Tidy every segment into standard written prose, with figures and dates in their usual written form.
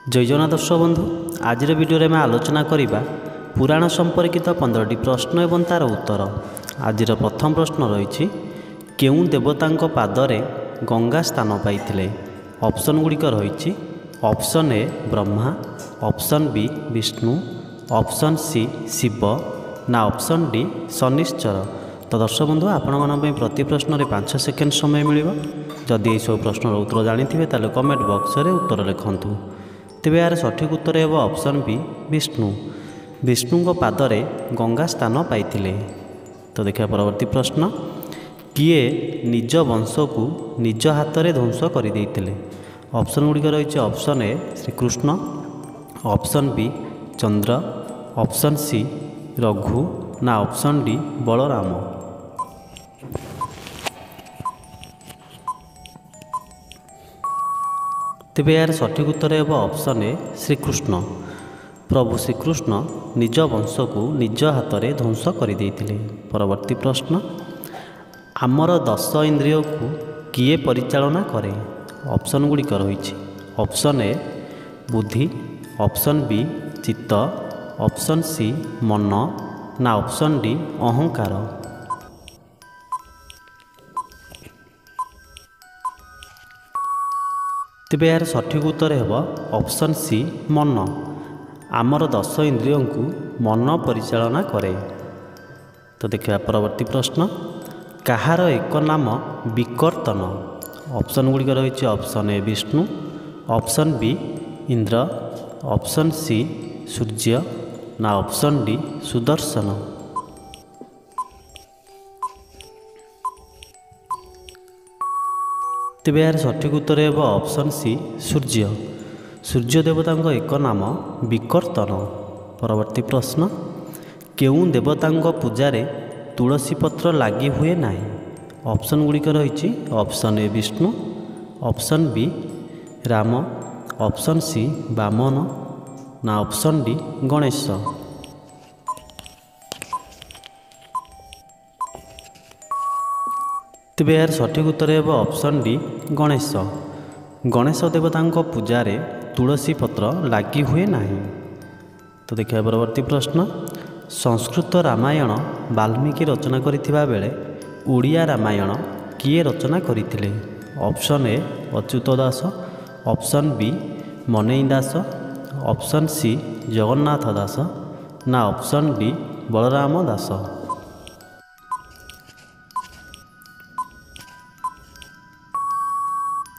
जय जगन्नाथ दर्शक बंधु आज भिडियो में आलोचना करवा पुराण संपर्कित 15टी प्रश्न एवं तार उत्तर। आज प्रथम प्रश्न रही केउं देवता पादरे गंगा स्थान पाई। ऑप्शन गुड़िक रही option A Brahma, option B Vishnu, option C Shiva ना ऑप्शन डी शनिश्चर। तो दर्शक बंधु आपण प्रति प्रश्न में 5 सेकेंड समय मिल। जदि सब प्रश्न उत्तर जानी तेल कमेंट बॉक्स में उत्तर लिखुँ। तेज यार सठिक उत्तर है ऑप्शन बी विष्णु। विष्णु पादरे गंगा स्थान पाई। तो देखा परवर्ती प्रश्न किए निज वंश को निज हाथ में ध्वंस कर। ऑप्शन गुड़िक रही option A Shrikrishna, option B Chandra, option C Raghu ना ऑप्शन डी बलराम। तेबे यार सठिक उत्तर है ऑप्शन ए श्रीकृष्ण। प्रभु श्रीकृष्ण निज वंश को निज हाथ में ध्वंस कर। परवर्ती प्रश्न आमर 10 इंद्रिय को किए परिचालना करे। ऑप्शन गुड़िक रही ऑप्शन ए बुद्धि, ऑप्शन बी चित्त, ऑप्शन सी मन ना ऑप्शन डी अहंकार। तेबे यार सठिक उत्तर है ऑप्शन सी मन। आमर 10 इंद्रिय को मन परिचालना करे। तो देखा परवर्ती प्रश्न कहार एक नाम विकर्तन। ऑप्शन गुड़िक रही option A Vishnu, option B Indra, option C Surya ना ऑप्शन डी सुदर्शन। तेबे यार सठिक उत्तर है ऑप्शन सी सूर्य। सूर्य देवता एक नाम विकर्तन। परवर्ती प्रश्न केउं देवता पूजारे तुलसी पत्र लगी हुए ना। ऑप्शन गुड़िक रही option A Vishnu, option B Ram, option C Vaman ना ऑप्शन डी गणेश। तेबे यार सठिक उत्तर है ऑप्शन डी गणेश। गणेश देवता पूजारे तुलसी पत्र लगी हुए ना। तो देखिए परवर्ती प्रश्न संस्कृत रामायण वाल्मीकि रचना करथिबा बेले ओडिया रामायण किए रचना करथिले। Option A Achyut Das, option B Manai Das, option सी जगन्नाथ दास ना ऑप्शन डी बलराम दास।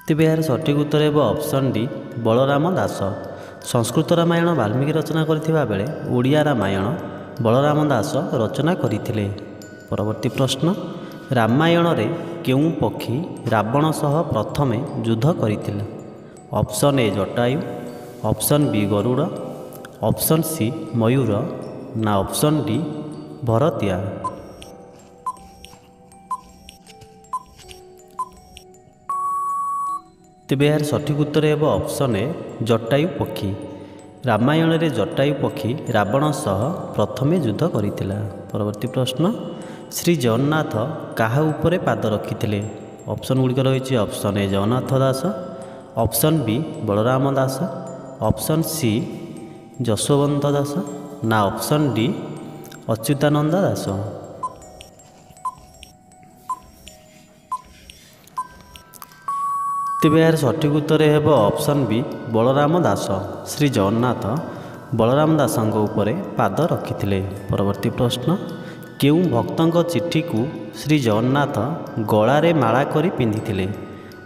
तेबे यार सठिक उत्तर है ऑप्शन डी बलराम दास। संस्कृत रामायण वाल्मीकि रचना करथिबा बेले ओडिया रामायण बलराम दास रचना करथिले। परवर्ती प्रश्न रामायण रे केउं पक्षी रावण सह प्रथमे युद्ध करथिले। Option A Jatayu, option B Garuda, option C मयूर ना ऑप्शन डी भरतिया। तेबे यार सठिक उत्तर है ऑप्शन ए जटायु पक्षी। रामायण रे जटायु पक्षी रावण सह प्रथमे युद्ध करथिला। परवर्ती प्रश्न श्री जगन्नाथ काहा उपरे पाद रखिथिले। ऑप्शन गुड़िक रही option A Jagannath Das, option B Balaram Das, option C Jashovant Das ना ऑप्शन डी अच्युतानंद दास। तेबे यार सठिक उत्तर है ऑप्शन बी बलराम दास। श्री जगन्नाथ बलराम दासंग उपरे पाद रखिथिले। परवर्ती प्रश्न केउं भक्तंक चिट्ठी को श्री जगन्नाथ गଳାରେ माला करी पिंधिथिले।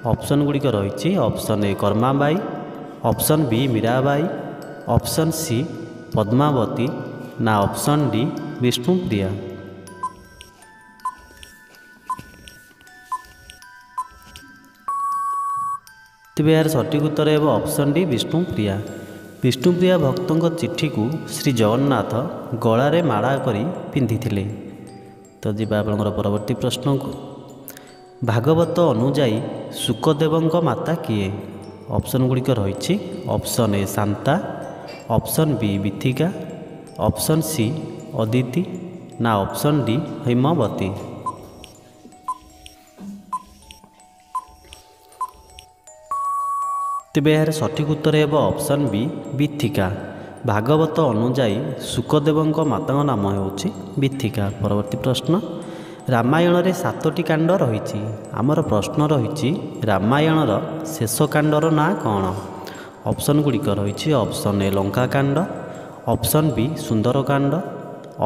ऑप्शन गुड़िक रही option A Karmabai, option B Mirabai, option C Padmavati ना ऑप्शन डी विष्णुप्रिया। तेबे यार सठिक उत्तर है ऑप्शन डी विष्णुप्रिया। विष्णुप्रिया भक्तों चिट्ठी को श्री जगन्नाथ गଳାରେ माला करी पिंधिथिले। तो जीवा आपनकर परवर्ती प्रश्न को भागवत अनुजाई शुकदेवଙ୍କ माता किए। ऑप्शन गुड़िक रही option A Shanta, option B Vithika, option C Aditi ना ऑप्शन डी हिमवती। ତେବେ ଏହାର ସଠିକ୍ ଉତ୍ତର ହେବ ଅପସନ୍ ବି ବିଥିକା। ଭାଗବତ ଅନୁଯାୟୀ ଶୁକଦେବଙ୍କ ମାତାଙ୍କ ନାମ ହେଉଛି ବିଥିକା। ପରବର୍ତ୍ତୀ ପ୍ରଶ୍ନ, ରାମାୟଣରେ 7ଟି କାଣ୍ଡ ରହିଛି। ଆମର ପ୍ରଶ୍ନ ରହିଛି ରାମାୟଣର ଶେଷ କାଣ୍ଡର ନାଁ କ'ଣ? ଅପସନ୍ ଗୁଡ଼ିକ ରହିଛି option A Lankakanda, option B Sundarakanda,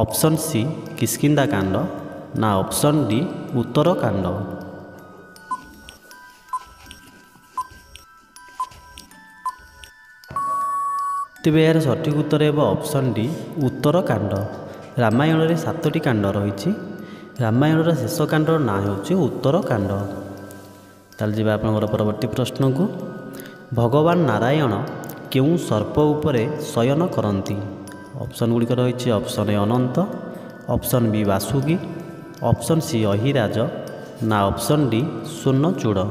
option C Kishkindha Kanda ନା ଅପସନ୍ ଡି ଉତ୍ତରକାଣ୍ଡ। ତେବେ ଏହାର ସଠିକ୍ ଉତ୍ତର ହେବ ଅପସନ୍ ଡି ଉତ୍ତରକାଣ୍ଡ। ରାମାୟଣରେ 7ଟି କାଣ୍ଡ ରହିଛି। ରାମାୟଣର ଶେଷ କାଣ୍ଡର ନାଁ ହେଉଛି ଉତ୍ତରକାଣ୍ଡ। ତାହେଲେ ଯିବା ଆପଣଙ୍କର ପରବର୍ତ୍ତୀ ପ୍ରଶ୍ନକୁ। ଭଗବାନ ନାରାୟଣ କେଉଁ ସର୍ପ ଉପରେ ଶୟନ କରନ୍ତି? ଅପସନ୍ ଗୁଡ଼ିକ ରହିଛି option A Ananta, option B Vasuki, option C Ahiraj ନା ଅପସନ୍ ଡି ସ୍ୱର୍ଣ୍ଣଚୂଡ଼।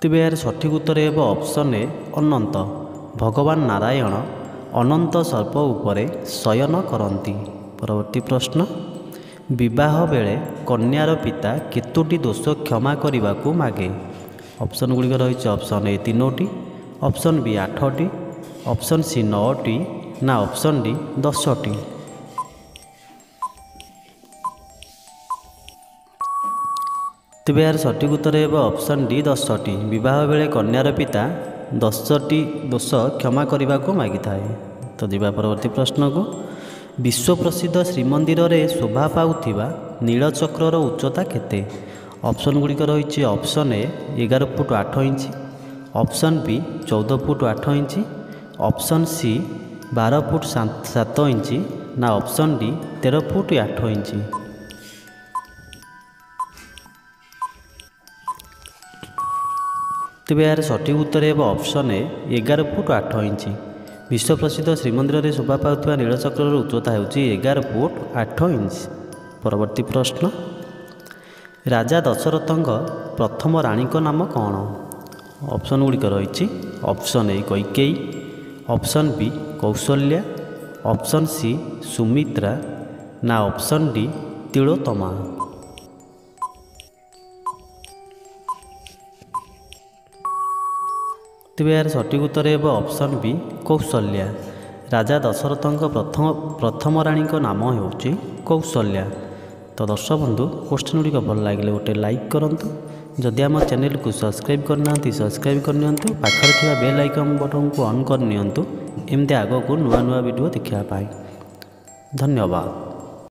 ତେବେ ଏହାର ସଠିକ୍ ଉତ୍ତର ହେବ ଅପସନ୍ ଏ ଅନନ୍ତ। ଭଗବାନ ନାରାୟଣ ଅନନ୍ତ ସର୍ପ ଉପରେ ଶୟନ କରନ୍ତି। ପରବର୍ତ୍ତୀ ପ୍ରଶ୍ନ, ବିବାହ ବେଳେ କନ୍ୟାର ପିତା କେତୋଟି ଦୋଷ କ୍ଷମା କରିବାକୁ ମାଗେ? ଅପସନ୍ ଗୁଡ଼ିକ ରହିଛି ଅପସନ୍ ଏ 3ଟି, ଅପସନ୍ ବି 8ଟି, ଅପସନ୍ ସି 9ଟି ନା ଅପସନ୍ ଡି 10ଟି। ତେବେ ଏହାର ସଠିକ୍ ଉତ୍ତର ହେବ ଅପସନ୍ ଡି 10ଟି। ବିବାହ ବେଳେ କନ୍ୟାର ପିତା 10ଟି ଦୋଷ କ୍ଷମା କରିବାକୁ ମାଗିଥାଏ। ତ ଯିବା ପରବର୍ତ୍ତୀ ପ୍ରଶ୍ନକୁ। ବିଶ୍ୱ ପ୍ରସିଦ୍ଧ ଶ୍ରୀମନ୍ଦିରରେ ଶୋଭା ପାଉଥିବା ନୀଳଚକ୍ରର ଉଚ୍ଚତା କେତେ? ଅପସନ୍ ଗୁଡ଼ିକ ରହିଛି ଅପସନ୍ ଏ 11 foot 8 inch, option B 14 foot 8 inch, option C 12 foot 7 inch ନା ଅପସନ୍ ଡି 13 ଫୁଟ 8 ଇଞ୍ଚ। ତେବେ ଏହାର ସଠିକ୍ ଉତ୍ତର ହେବ ଅପସନ୍ ଏ 11 ଫୁଟ 8 ଇଞ୍ଚ। ବିଶ୍ୱ ପ୍ରସିଦ୍ଧ ଶ୍ରୀମନ୍ଦିରରେ ଶୋଭା ପାଉଥିବା ନୀଳଚକ୍ରର ଉଚ୍ଚତା ହେଉଛି 11 ଫୁଟ 8 ଇଞ୍ଚ। ପରବର୍ତ୍ତୀ ପ୍ରଶ୍ନ, ରାଜା ଦଶରଥଙ୍କ ପ୍ରଥମ ରାଣୀଙ୍କ ନାମ କ'ଣ? ଅପସନ୍ ଗୁଡ଼ିକ ରହିଛି ଅପସନ୍ ଏ Kaikeyi, option B Kaushalya, option C Sumitra ନା ଅପସନ୍ ଡି ତିଳୋତ୍ତମା। ତେବେ ଏହାର ସଠିକ୍ ଉତ୍ତର ହେବ ଅପସନ୍ ବି କୌଶଲ୍ୟା। ରାଜା ଦଶରଥଙ୍କ ପ୍ରଥମ ରାଣୀଙ୍କ ନାମ ହେଉଛି କୌଶଲ୍ୟା। ତ ଦର୍ଶକ ବନ୍ଧୁ, କୋଶ୍ଚିନ୍ ଗୁଡ଼ିକ ଭଲ ଲାଗିଲେ ଗୋଟେ ଲାଇକ୍ କରନ୍ତୁ। ଯଦି ଆମ ଚ୍ୟାନେଲକୁ ସବସ୍କ୍ରାଇବ୍ କରିନାହାନ୍ତି ସବସ୍କ୍ରାଇବ୍ କରିନିଅନ୍ତୁ। ପାଖରେ ଥିବା ବେଲ୍ ଆଇକନ୍ ବଟନ୍କୁ ଅନ୍ କରିନିଅନ୍ତୁ, ଏମିତି ଆଗକୁ ନୂଆ ନୂଆ ଭିଡ଼ିଓ ଦେଖିବା ପାଇଁ। ଧନ୍ୟବାଦ।